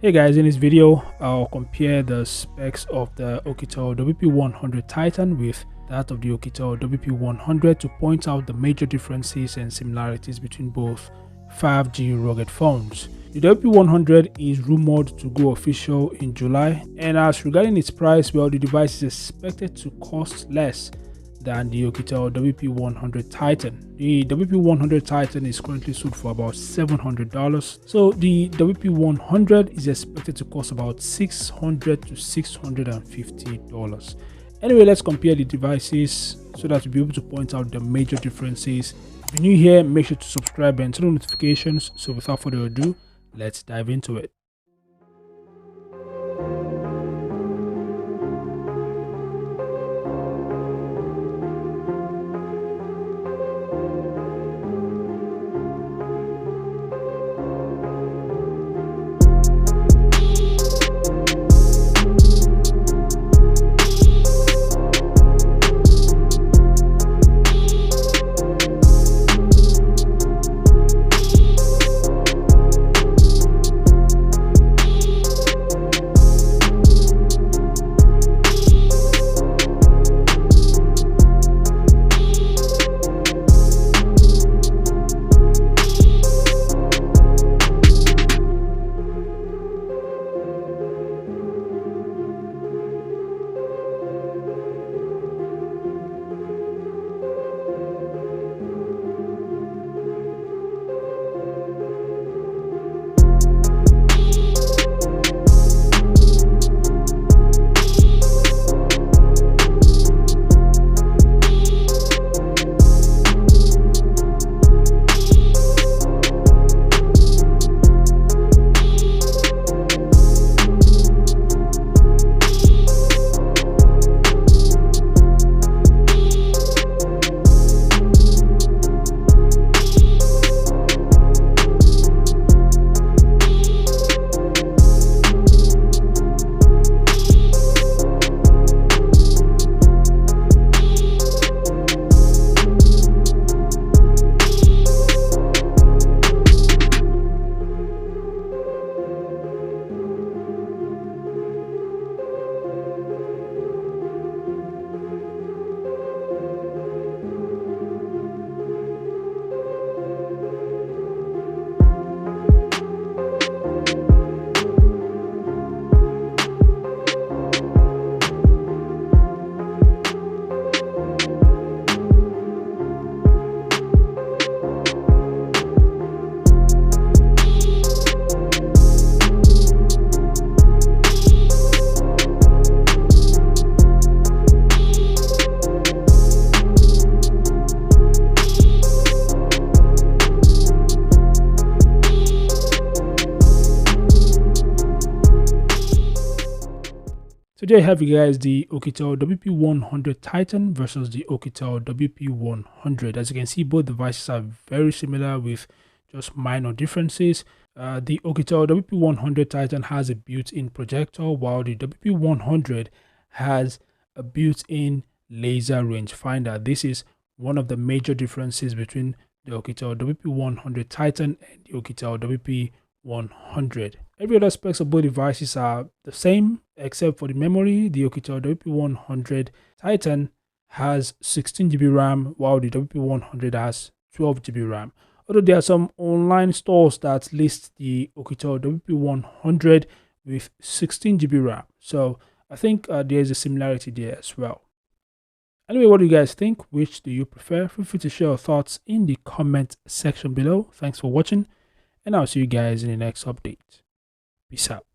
Hey guys, in this video I'll compare the specs of the Oukitel WP100 Titan with that of the Oukitel WP100 to point out the major differences and similarities between both 5G rugged phones. The WP100 is rumored to go official in July, and as regarding its price, well, the device is expected to cost less than the Oukitel WP100 Titan. The WP100 Titan is currently sold for about $700, so the WP100 is expected to cost about $600 to $650. Anyway, let's compare the devices so that we'll be able to point out the major differences. If you're new here, make sure to subscribe and turn on notifications. So without further ado, let's dive into it. So there you have you guys, the Oukitel WP100 Titan versus the Oukitel WP100. As you can see, both devices are very similar with just minor differences. The Oukitel WP100 Titan has a built-in projector, while the WP100 has a built-in laser rangefinder. This is one of the major differences between the Oukitel WP100 Titan and the Oukitel WP100. Every other specs of both devices are the same except for the memory. The Oukitel WP100 Titan has 16 GB RAM, while the WP100 has 12 GB RAM. Although there are some online stores that list the Oukitel WP100 with 16 GB RAM, so I think there's a similarity there as well. Anyway, what do you guys think? Which do you prefer? Feel free to share your thoughts in the comment section below. Thanks for watching, and I'll see you guys in the next update. Peace out.